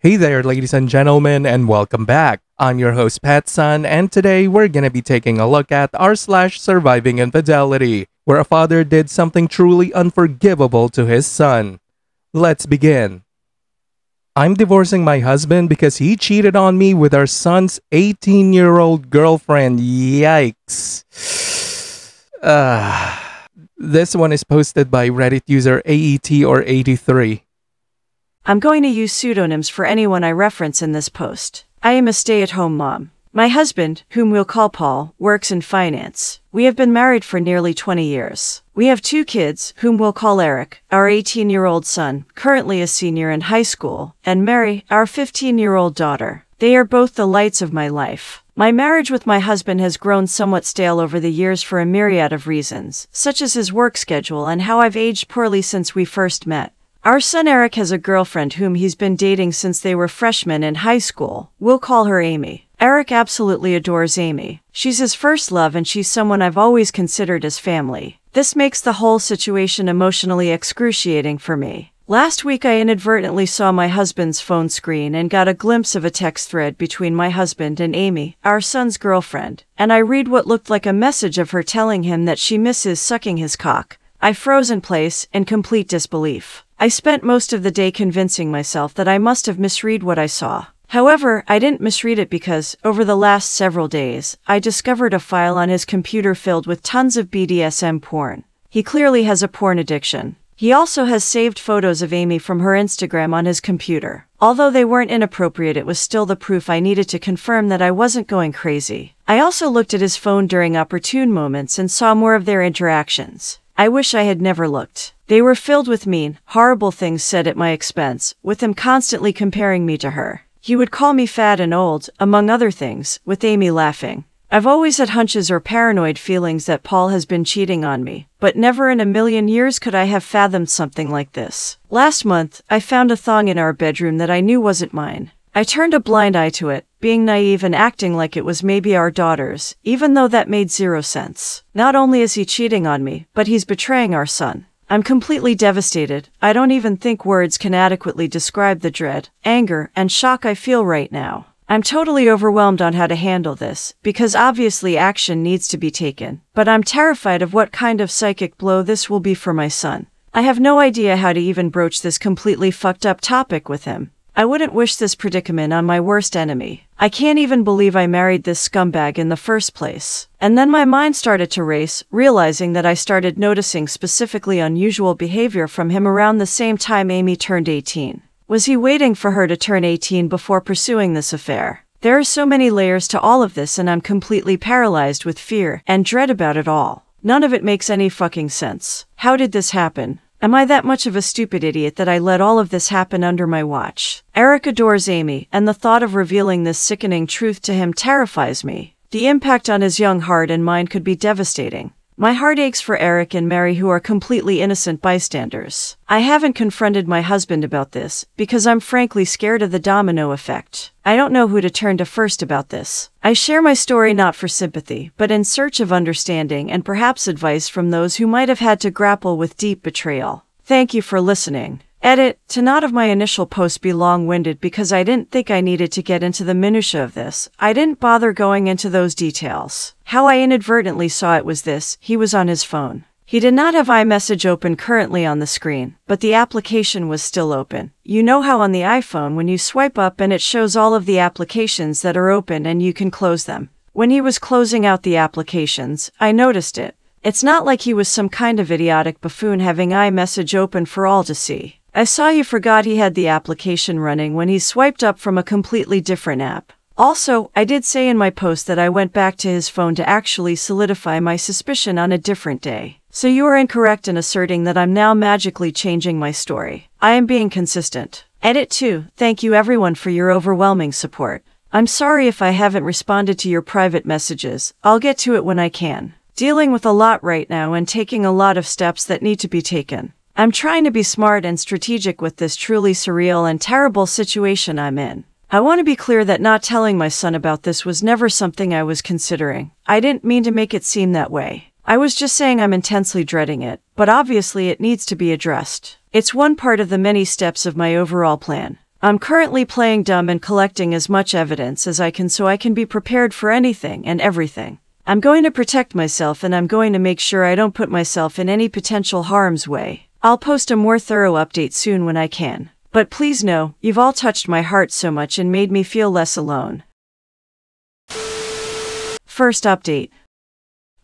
Hey there, ladies and gentlemen, and welcome back. I'm your host, PattSun, and today we're gonna be taking a look at r/surviving infidelity, where a father did something truly unforgivable to his son. Let's begin. I'm divorcing my husband because he cheated on me with our son's 18-year-old girlfriend. Yikes. This one is posted by Reddit user AET or 83. I'm going to use pseudonyms for anyone I reference in this post. I am a stay-at-home mom. My husband, whom we'll call Paul, works in finance. We have been married for nearly 20 years. We have 2 kids, whom we'll call Eric, our 18-year-old son, currently a senior in high school, and Mary, our 15-year-old daughter. They are both the lights of my life. My marriage with my husband has grown somewhat stale over the years for a myriad of reasons, such as his work schedule and how I've aged poorly since we first met. Our son Eric has a girlfriend whom he's been dating since they were freshmen in high school. We'll call her Amy. Eric absolutely adores Amy. She's his first love and she's someone I've always considered as family. This makes the whole situation emotionally excruciating for me. Last week I inadvertently saw my husband's phone screen and got a glimpse of a text thread between my husband and Amy, our son's girlfriend, and I read what looked like a message of her telling him that she misses sucking his cock. I froze in place, in complete disbelief. I spent most of the day convincing myself that I must have misread what I saw. However, I didn't misread it because, over the last several days, I discovered a file on his computer filled with tons of BDSM porn. He clearly has a porn addiction. He also has saved photos of Amy from her Instagram on his computer. Although they weren't inappropriate, it was still the proof I needed to confirm that I wasn't going crazy. I also looked at his phone during opportune moments and saw more of their interactions. I wish I had never looked. They were filled with mean, horrible things said at my expense, with him constantly comparing me to her. He would call me fat and old, among other things, with Amy laughing. I've always had hunches or paranoid feelings that Paul has been cheating on me, but never in a million years could I have fathomed something like this. Last month, I found a thong in our bedroom that I knew wasn't mine. I turned a blind eye to it, being naive and acting like it was maybe our daughter's, even though that made 0 sense. Not only is he cheating on me, but he's betraying our son. I'm completely devastated. I don't even think words can adequately describe the dread, anger, and shock I feel right now. I'm totally overwhelmed on how to handle this, because obviously action needs to be taken, but I'm terrified of what kind of psychic blow this will be for my son. I have no idea how to even broach this completely fucked up topic with him. I wouldn't wish this predicament on my worst enemy. I can't even believe I married this scumbag in the first place. And then my mind started to race, realizing that I started noticing specifically unusual behavior from him around the same time Amy turned 18. Was he waiting for her to turn 18 before pursuing this affair? There are so many layers to all of this and I'm completely paralyzed with fear and dread about it all. None of it makes any fucking sense. How did this happen? Am I that much of a stupid idiot that I let all of this happen under my watch? Eric adores Amy, and the thought of revealing this sickening truth to him terrifies me. The impact on his young heart and mind could be devastating. My heart aches for Eric and Mary, who are completely innocent bystanders. I haven't confronted my husband about this, because I'm frankly scared of the domino effect. I don't know who to turn to first about this. I share my story not for sympathy, but in search of understanding and perhaps advice from those who might have had to grapple with deep betrayal. Thank you for listening. Edit, to not of my initial post be long-winded because I didn't think I needed to get into the minutiae of this. I didn't bother going into those details. How I inadvertently saw it was this: he was on his phone. He did not have iMessage open currently on the screen, but the application was still open. You know how on the iPhone when you swipe up and it shows all of the applications that are open and you can close them. When he was closing out the applications, I noticed it. It's not like he was some kind of idiotic buffoon having iMessage open for all to see. I saw you forgot he had the application running when he swiped up from a completely different app. Also, I did say in my post that I went back to his phone to actually solidify my suspicion on a different day. So you are incorrect in asserting that I'm now magically changing my story. I am being consistent. Edit 2. Thank you everyone for your overwhelming support. I'm sorry if I haven't responded to your private messages. I'll get to it when I can. Dealing with a lot right now and taking a lot of steps that need to be taken. I'm trying to be smart and strategic with this truly surreal and terrible situation I'm in. I want to be clear that not telling my son about this was never something I was considering. I didn't mean to make it seem that way. I was just saying I'm intensely dreading it, but obviously it needs to be addressed. It's one part of the many steps of my overall plan. I'm currently playing dumb and collecting as much evidence as I can so I can be prepared for anything and everything. I'm going to protect myself and I'm going to make sure I don't put myself in any potential harm's way. I'll post a more thorough update soon when I can. But please know, you've all touched my heart so much and made me feel less alone. First update.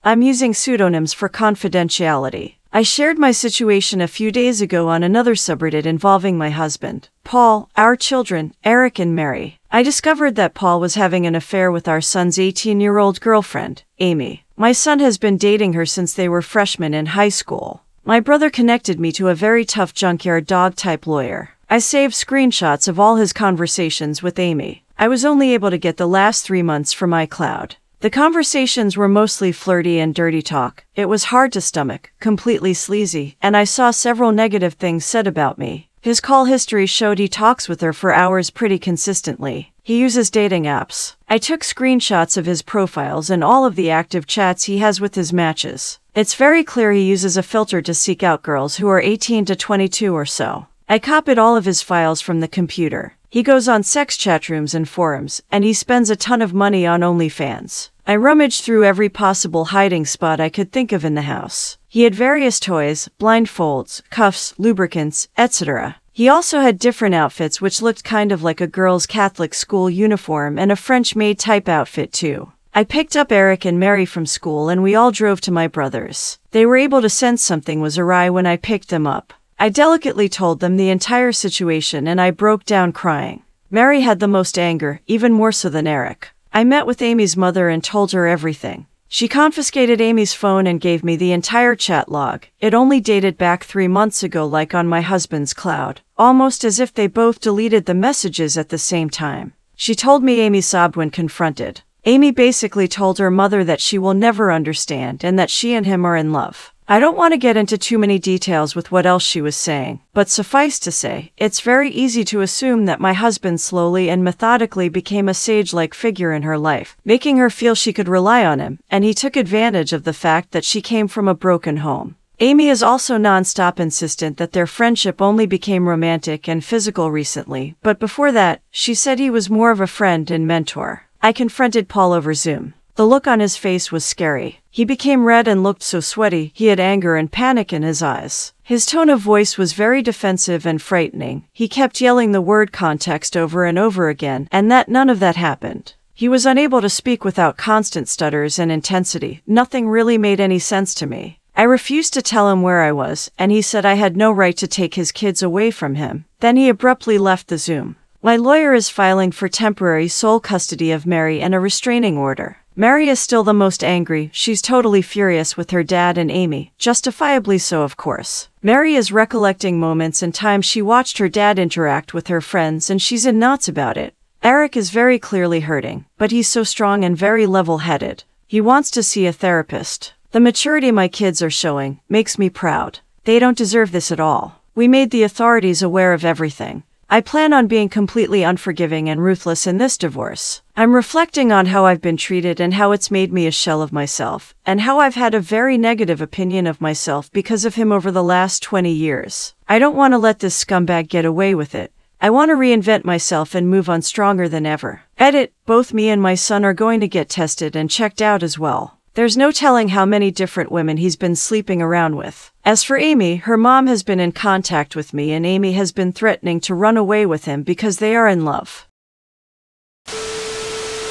I'm using pseudonyms for confidentiality. I shared my situation a few days ago on another subreddit involving my husband, Paul, our children, Eric and Mary. I discovered that Paul was having an affair with our son's 18-year-old girlfriend, Amy. My son has been dating her since they were freshmen in high school. My brother connected me to a very tough junkyard dog-type lawyer. I saved screenshots of all his conversations with Amy. I was only able to get the last 3 months from iCloud. The conversations were mostly flirty and dirty talk. It was hard to stomach, completely sleazy, and I saw several negative things said about me. His call history showed he talks with her for hours pretty consistently. He uses dating apps. I took screenshots of his profiles and all of the active chats he has with his matches. It's very clear he uses a filter to seek out girls who are 18 to 22 or so. I copied all of his files from the computer. He goes on sex chat rooms and forums, and he spends a ton of money on OnlyFans. I rummaged through every possible hiding spot I could think of in the house. He had various toys, blindfolds, cuffs, lubricants, etc. He also had different outfits which looked kind of like a girl's Catholic school uniform and a French-maid type outfit too. I picked up Eric and Mary from school and we all drove to my brother's. They were able to sense something was awry when I picked them up. I delicately told them the entire situation and I broke down crying. Mary had the most anger, even more so than Eric. I met with Amy's mother and told her everything. She confiscated Amy's phone and gave me the entire chat log. It only dated back 3 months ago, like on my husband's cloud, almost as if they both deleted the messages at the same time. She told me Amy sobbed when confronted. Amy basically told her mother that she will never understand and that she and him are in love. I don't want to get into too many details with what else she was saying, but suffice to say, it's very easy to assume that my husband slowly and methodically became a sage-like figure in her life, making her feel she could rely on him, and he took advantage of the fact that she came from a broken home. Amy is also non-stop insistent that their friendship only became romantic and physical recently, but before that, she said he was more of a friend and mentor. I confronted Paul over Zoom. The look on his face was scary. He became red and looked so sweaty, he had anger and panic in his eyes. His tone of voice was very defensive and frightening. He kept yelling the word context over and over again, and that none of that happened. He was unable to speak without constant stutters and intensity. Nothing really made any sense to me. I refused to tell him where I was, and he said I had no right to take his kids away from him. Then he abruptly left the Zoom. My lawyer is filing for temporary sole custody of Mary and a restraining order. Mary is still the most angry. She's totally furious with her dad and Amy, justifiably so, of course. Mary is recollecting moments and times she watched her dad interact with her friends and she's in knots about it. Eric is very clearly hurting, but he's so strong and very level-headed. He wants to see a therapist. The maturity my kids are showing makes me proud. They don't deserve this at all. We made the authorities aware of everything. I plan on being completely unforgiving and ruthless in this divorce. I'm reflecting on how I've been treated and how it's made me a shell of myself, and how I've had a very negative opinion of myself because of him over the last 20 years. I don't want to let this scumbag get away with it. I want to reinvent myself and move on stronger than ever. Edit, both me and my son are going to get tested and checked out as well. There's no telling how many different women he's been sleeping around with. As for Amy, her mom has been in contact with me and Amy has been threatening to run away with him because they are in love.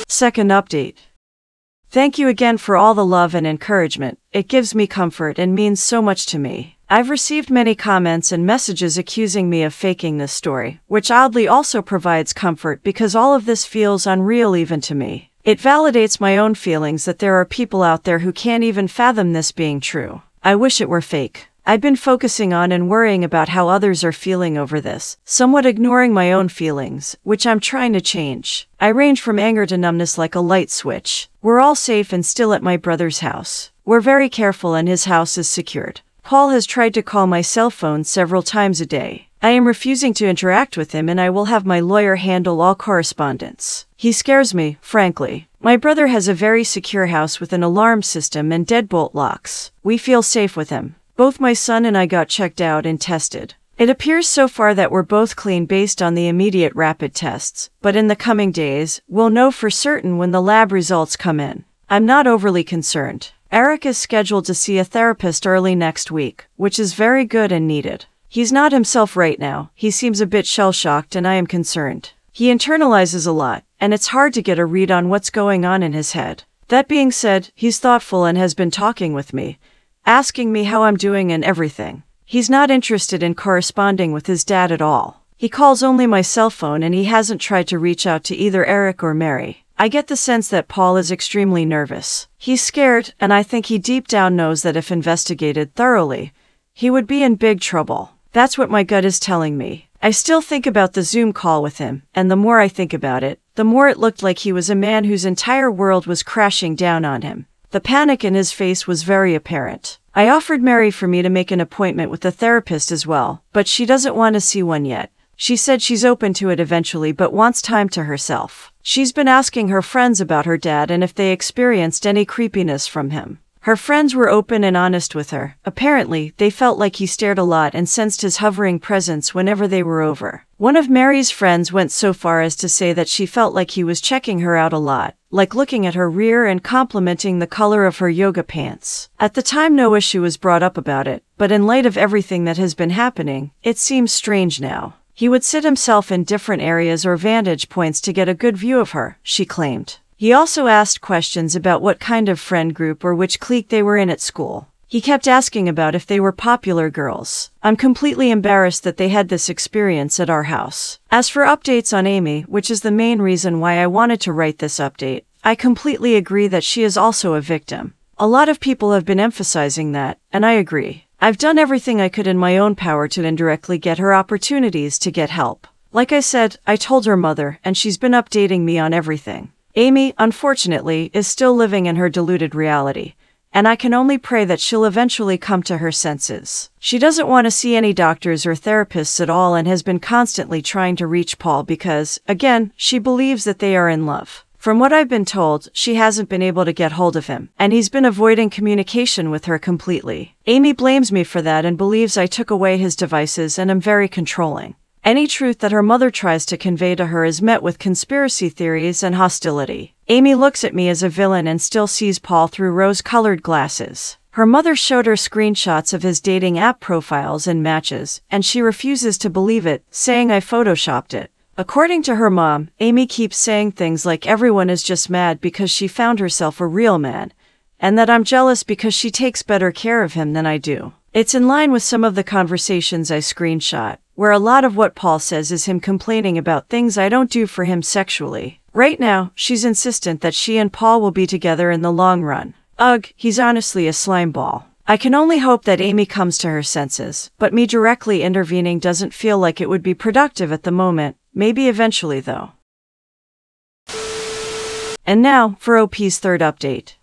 Second update. Thank you again for all the love and encouragement. It gives me comfort and means so much to me. I've received many comments and messages accusing me of faking this story, which oddly also provides comfort because all of this feels unreal even to me. It validates my own feelings that there are people out there who can't even fathom this being true. I wish it were fake. I've been focusing on and worrying about how others are feeling over this, somewhat ignoring my own feelings, which I'm trying to change. I range from anger to numbness like a light switch. We're all safe and still at my brother's house. We're very careful and his house is secured. Paul has tried to call my cell phone several times a day. I am refusing to interact with him and I will have my lawyer handle all correspondence. He scares me, frankly. My brother has a very secure house with an alarm system and deadbolt locks. We feel safe with him. Both my son and I got checked out and tested. It appears so far that we're both clean based on the immediate rapid tests, but in the coming days, we'll know for certain when the lab results come in. I'm not overly concerned. Eric is scheduled to see a therapist early next week, which is very good and needed. He's not himself right now. He seems a bit shell-shocked and I am concerned. He internalizes a lot, and it's hard to get a read on what's going on in his head. That being said, he's thoughtful and has been talking with me, asking me how I'm doing and everything. He's not interested in corresponding with his dad at all. He calls only my cell phone and he hasn't tried to reach out to either Eric or Mary. I get the sense that Paul is extremely nervous. He's scared, and I think he deep down knows that if investigated thoroughly, he would be in big trouble. That's what my gut is telling me. I still think about the Zoom call with him, and the more I think about it, the more it looked like he was a man whose entire world was crashing down on him. The panic in his face was very apparent. I offered Mary for me to make an appointment with a therapist as well, but she doesn't want to see one yet. She said she's open to it eventually but wants time to herself. She's been asking her friends about her dad and if they experienced any creepiness from him. Her friends were open and honest with her. Apparently, they felt like he stared a lot and sensed his hovering presence whenever they were over. One of Mary's friends went so far as to say that she felt like he was checking her out a lot, like looking at her rear and complimenting the color of her yoga pants. At the time, no issue was brought up about it, but in light of everything that has been happening, it seems strange now. He would sit himself in different areas or vantage points to get a good view of her, she claimed. He also asked questions about what kind of friend group or which clique they were in at school. He kept asking about if they were popular girls. I'm completely embarrassed that they had this experience at our house. As for updates on Amy, which is the main reason why I wanted to write this update, I completely agree that she is also a victim. A lot of people have been emphasizing that, and I agree. I've done everything I could in my own power to indirectly get her opportunities to get help. Like I said, I told her mother, and she's been updating me on everything. Amy, unfortunately, is still living in her deluded reality, and I can only pray that she'll eventually come to her senses. She doesn't want to see any doctors or therapists at all and has been constantly trying to reach Paul because, again, she believes that they are in love. From what I've been told, she hasn't been able to get hold of him, and he's been avoiding communication with her completely. Amy blames me for that and believes I took away his devices and am very controlling. Any truth that her mother tries to convey to her is met with conspiracy theories and hostility. Amy looks at me as a villain and still sees Paul through rose-colored glasses. Her mother showed her screenshots of his dating app profiles and matches, and she refuses to believe it, saying I photoshopped it. According to her mom, Amy keeps saying things like everyone is just mad because she found herself a real man, and that I'm jealous because she takes better care of him than I do. It's in line with some of the conversations I screenshot, where a lot of what Paul says is him complaining about things I don't do for him sexually. Right now, she's insistent that she and Paul will be together in the long run. Ugh, he's honestly a slimeball. I can only hope that Amy comes to her senses, but me directly intervening doesn't feel like it would be productive at the moment. Maybe eventually, though. And now, for OP's third update.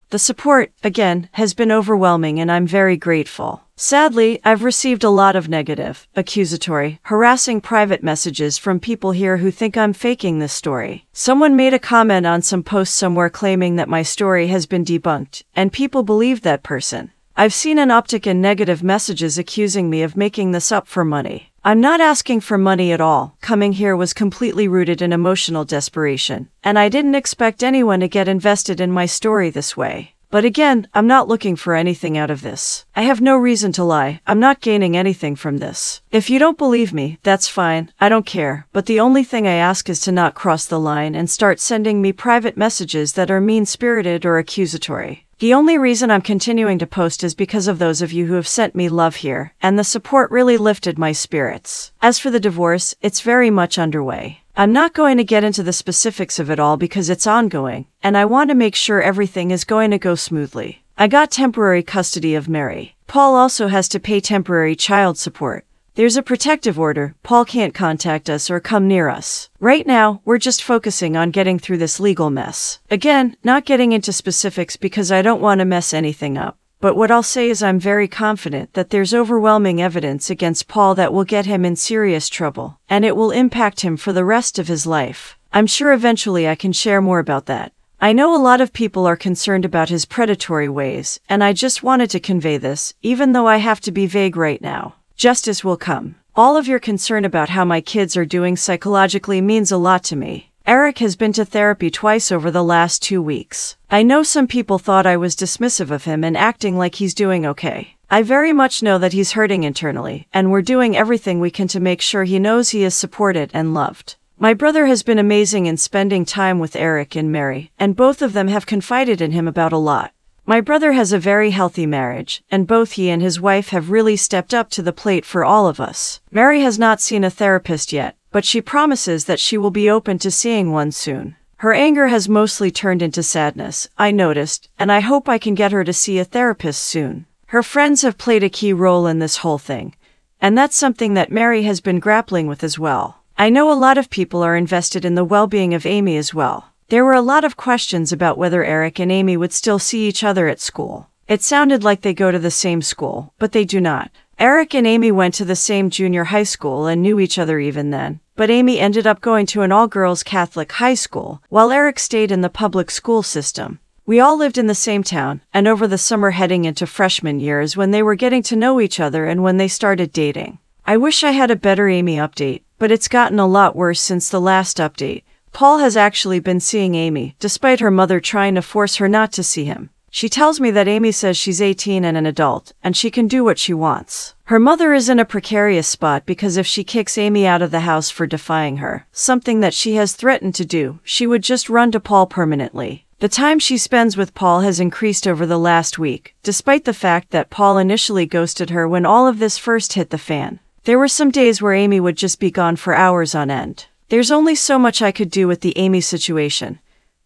The support, again, has been overwhelming and I'm very grateful. Sadly, I've received a lot of negative, accusatory, harassing private messages from people here who think I'm faking this story. Someone made a comment on some post somewhere claiming that my story has been debunked, and people believe that person. I've seen an uptick in negative messages accusing me of making this up for money. I'm not asking for money at all. Coming here was completely rooted in emotional desperation, and I didn't expect anyone to get invested in my story this way. But again, I'm not looking for anything out of this. I have no reason to lie. I'm not gaining anything from this. If you don't believe me, that's fine. I don't care. But the only thing I ask is to not cross the line and start sending me private messages that are mean-spirited or accusatory. The only reason I'm continuing to post is because of those of you who have sent me love here, and the support really lifted my spirits. As for the divorce, it's very much underway. I'm not going to get into the specifics of it all because it's ongoing, and I want to make sure everything is going to go smoothly. I got temporary custody of Mary. Paul also has to pay temporary child support. There's a protective order. Paul can't contact us or come near us. Right now, we're just focusing on getting through this legal mess. Again, not getting into specifics because I don't want to mess anything up. But what I'll say is I'm very confident that there's overwhelming evidence against Paul that will get him in serious trouble, and it will impact him for the rest of his life. I'm sure eventually I can share more about that. I know a lot of people are concerned about his predatory ways, and I just wanted to convey this, even though I have to be vague right now. Justice will come. All of your concern about how my kids are doing psychologically means a lot to me. Eric has been to therapy twice over the last 2 weeks. I know some people thought I was dismissive of him and acting like he's doing okay. I very much know that he's hurting internally, and we're doing everything we can to make sure he knows he is supported and loved. My brother has been amazing in spending time with Eric and Mary, and both of them have confided in him about a lot. My brother has a very healthy marriage, and both he and his wife have really stepped up to the plate for all of us. Mary has not seen a therapist yet, but she promises that she will be open to seeing one soon. Her anger has mostly turned into sadness, I noticed, and I hope I can get her to see a therapist soon. Her friends have played a key role in this whole thing, and that's something that Mary has been grappling with as well. I know a lot of people are invested in the well-being of Amy as well. There were a lot of questions about whether Eric and Amy would still see each other at school. It sounded like they go to the same school, but they do not. Eric and Amy went to the same junior high school and knew each other even then, but Amy ended up going to an all-girls Catholic high school, while Eric stayed in the public school system. We all lived in the same town, and over the summer heading into freshman years when they were getting to know each other and when they started dating. I wish I had a better Amy update, but it's gotten a lot worse since the last update. Paul has actually been seeing Amy, despite her mother trying to force her not to see him. She tells me that Amy says she's 18 and an adult, and she can do what she wants. Her mother is in a precarious spot because if she kicks Amy out of the house for defying her, something that she has threatened to do, she would just run to Paul permanently. The time she spends with Paul has increased over the last week, despite the fact that Paul initially ghosted her when all of this first hit the fan. There were some days where Amy would just be gone for hours on end. There's only so much I could do with the Amy situation.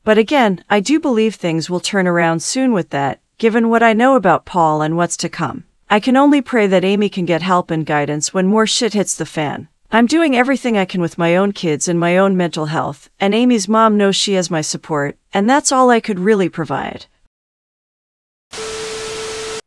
But again, I do believe things will turn around soon with that, given what I know about Paul and what's to come. I can only pray that Amy can get help and guidance when more shit hits the fan. I'm doing everything I can with my own kids and my own mental health, and Amy's mom knows she has my support, and that's all I could really provide.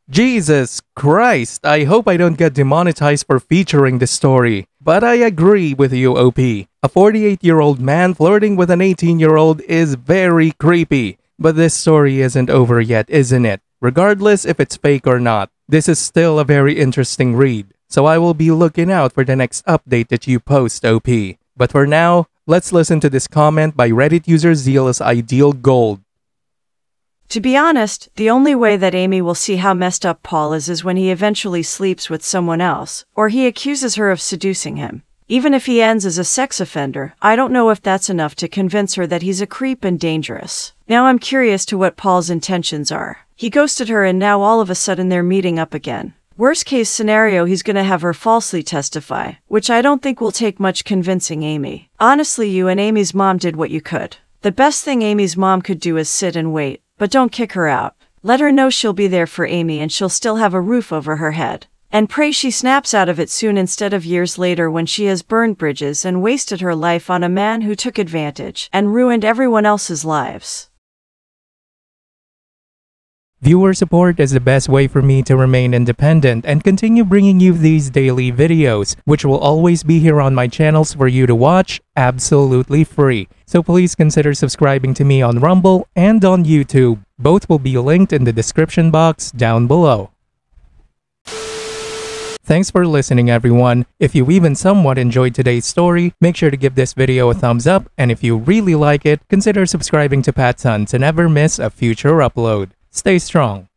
Jesus Christ, I hope I don't get demonetized for featuring this story. But I agree with you, OP. A 48-year-old man flirting with an 18-year-old is very creepy. But this story isn't over yet, isn't it? Regardless if it's fake or not, this is still a very interesting read. So I will be looking out for the next update that you post, OP. But for now, let's listen to this comment by Reddit user Zealous Ideal Gold. To be honest, the only way that Amy will see how messed up Paul is when he eventually sleeps with someone else, or he accuses her of seducing him. Even if he ends as a sex offender, I don't know if that's enough to convince her that he's a creep and dangerous. Now I'm curious to what Paul's intentions are. He ghosted her and now all of a sudden they're meeting up again. Worst case scenario, he's gonna have her falsely testify, which I don't think will take much convincing Amy. Honestly, you and Amy's mom did what you could. The best thing Amy's mom could do is sit and wait. But don't kick her out. Let her know she'll be there for Amy and she'll still have a roof over her head. And pray she snaps out of it soon instead of years later when she has burned bridges and wasted her life on a man who took advantage and ruined everyone else's lives. Viewer support is the best way for me to remain independent and continue bringing you these daily videos, which will always be here on my channels for you to watch absolutely free. So please consider subscribing to me on Rumble and on YouTube. Both will be linked in the description box down below. Thanks for listening, everyone. If you even somewhat enjoyed today's story, make sure to give this video a thumbs up, and if you really like it, consider subscribing to PattSun to never miss a future upload. Stay strong.